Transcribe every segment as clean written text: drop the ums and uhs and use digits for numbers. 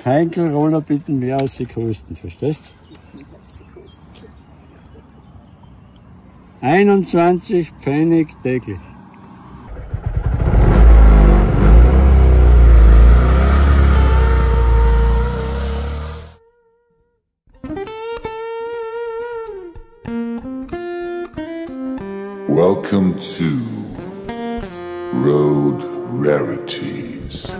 Heinkel-Roller bieten mehr als sie kosten, verstehst? 21 Pfennig täglich. Welcome to Road Rarities.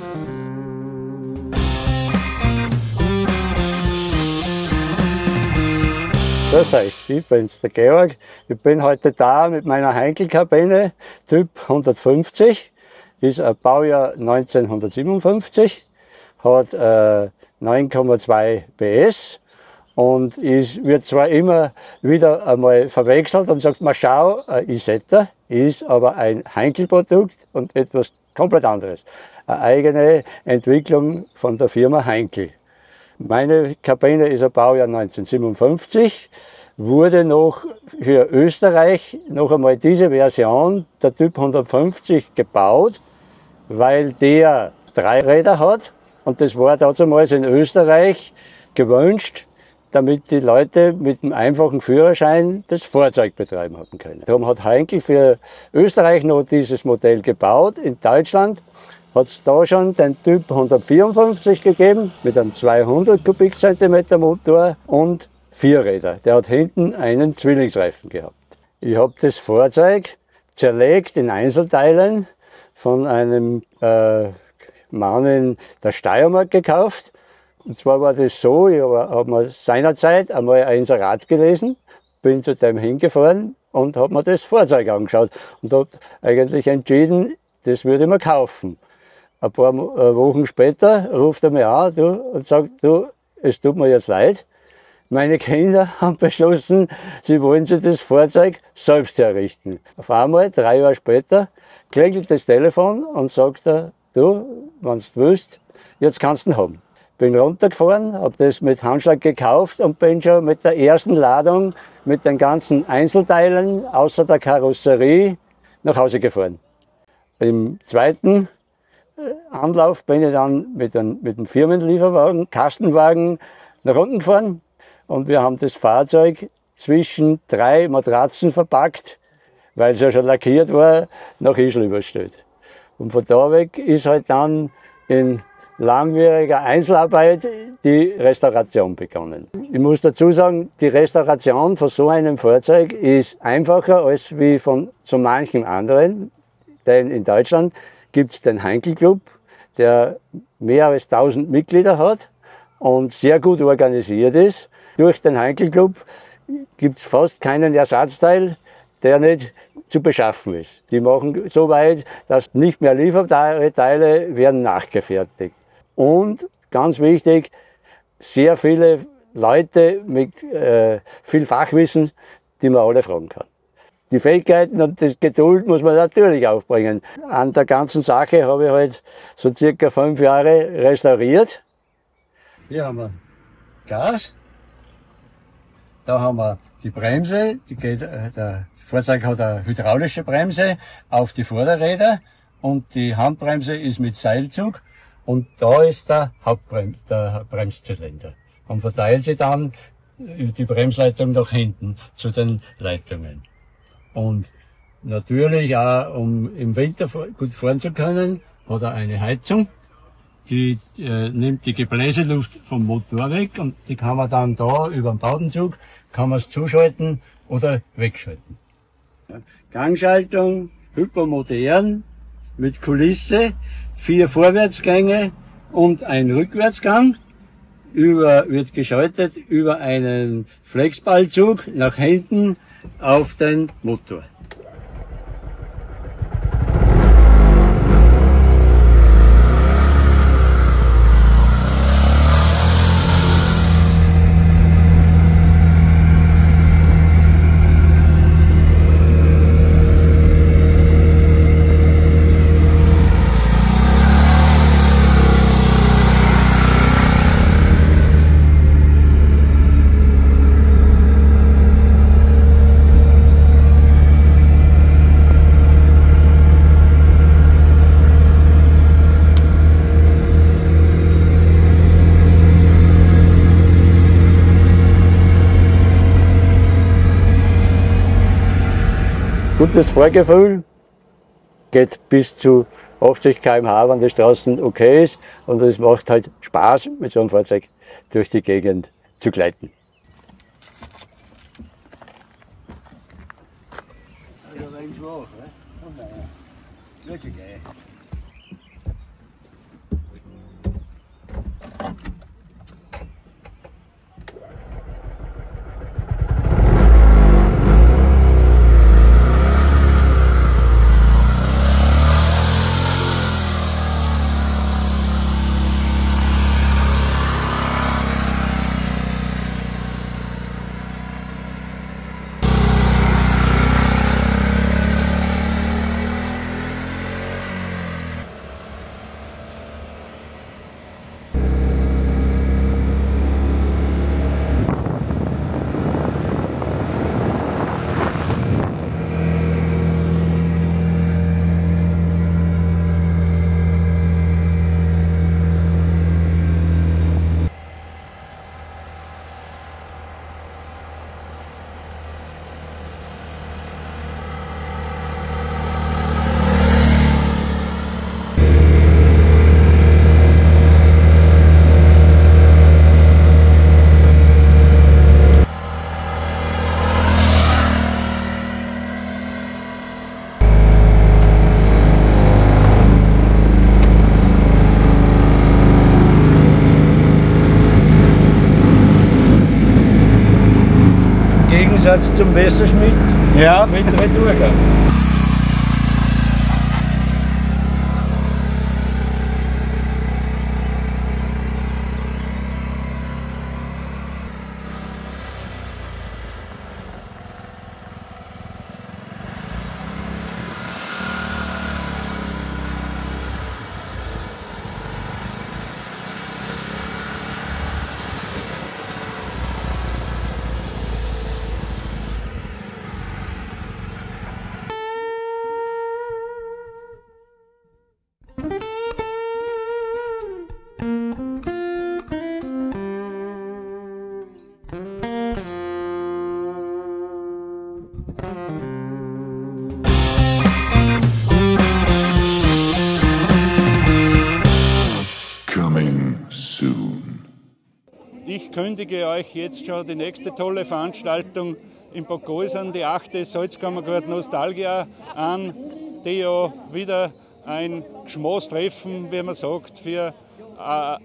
Grüß euch, ich bin's, der Georg. Ich bin heute da mit meiner Heinkel-Kabine, Typ 150. Ist ein Baujahr 1957, hat 9,2 PS und wird zwar immer wieder einmal verwechselt und sagt, man schau, ein Isetta, ist aber ein Heinkel-Produkt und etwas komplett anderes. Eine eigene Entwicklung von der Firma Heinkel. Meine Kabine ist ein Baujahr 1957, wurde noch für Österreich noch einmal diese Version, der Typ 150, gebaut, weil der 3 Räder hat und das war damals in Österreich gewünscht, damit die Leute mit einem einfachen Führerschein das Fahrzeug betreiben haben können. Darum hat Heinkel für Österreich noch dieses Modell gebaut. In Deutschland hat es da schon den Typ 154 gegeben mit einem 200 Kubikzentimeter Motor und 4 Räder. Der hat hinten einen Zwillingsreifen gehabt. Ich habe das Fahrzeug zerlegt in Einzelteilen von einem Mann in der Steiermark gekauft. Und zwar war das so, ich habe mir seinerzeit einmal ein Inserat gelesen, bin zu dem hingefahren und habe mir das Fahrzeug angeschaut und habe eigentlich entschieden, das würde ich mir kaufen. Ein paar Wochen später ruft er mich an und sagt, du, es tut mir jetzt leid, meine Kinder haben beschlossen, sie wollen sich das Fahrzeug selbst herrichten. Auf einmal, 3 Jahre später, klingelt das Telefon und sagt er, du, wenn du willst, jetzt kannst du ihn haben. Bin runtergefahren, habe das mit Handschlag gekauft und bin schon mit der ersten Ladung, mit den ganzen Einzelteilen, außer der Karosserie, nach Hause gefahren. Im zweiten Anlauf bin ich dann mit dem Firmenlieferwagen, Kastenwagen, nach unten gefahren und wir haben das Fahrzeug zwischen 3 Matratzen verpackt, weil es ja schon lackiert war, nach Ischl überstellt. Und von da weg ist halt dann in langwieriger Einzelarbeit die Restauration begonnen. Ich muss dazu sagen, die Restauration von so einem Fahrzeug ist einfacher als wie von so manchem anderen, denn in Deutschland gibt es den Heinkel Club, der mehr als 1000 Mitglieder hat und sehr gut organisiert ist. Durch den Heinkel Club gibt es fast keinen Ersatzteil, der nicht zu beschaffen ist. Die machen so weit, dass nicht mehr lieferbare Teile werden nachgefertigt. Und ganz wichtig, sehr viele Leute mit viel Fachwissen, die man alle fragen kann. Die Fähigkeiten und das Geduld muss man natürlich aufbringen. An der ganzen Sache habe ich halt so circa 5 Jahre restauriert. Hier haben wir Gas. Da haben wir die Bremse, der Fahrzeug hat eine hydraulische Bremse auf die Vorderräder und die Handbremse ist mit Seilzug und da ist der Bremszylinder und verteilt sich dann die Bremsleitung nach hinten zu den Leitungen. Und natürlich auch, um im Winter gut fahren zu können, hat er eine Heizung, die nimmt die Gebläseluft vom Motor weg und die kann man dann da über den Bowdenzug kann man es zuschalten oder wegschalten. Gangschaltung, hypermodern, mit Kulisse, 4 Vorwärtsgänge und ein Rückwärtsgang. Wird geschaltet über einen Flexballzug nach hinten auf den Motor. gutes Fahrgefühl, geht bis zu 80 km/h, wenn die Straßen okay ist. Und es macht halt Spaß, mit so einem Fahrzeug durch die Gegend zu gleiten. Im Gegensatz zum Messerschmitt mit Retourgang. Coming soon. Ich kündige euch jetzt schon die nächste tolle Veranstaltung in Burghausen, die 8. Salzkammergut Nostalgia an, die ja wieder ein Geschmaßtreffen, wie man sagt, für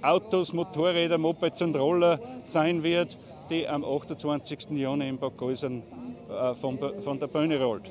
Autos, Motorräder, Mopeds und Roller sein wird, die am 28. Juni in Burghausen von der Bühne rollt.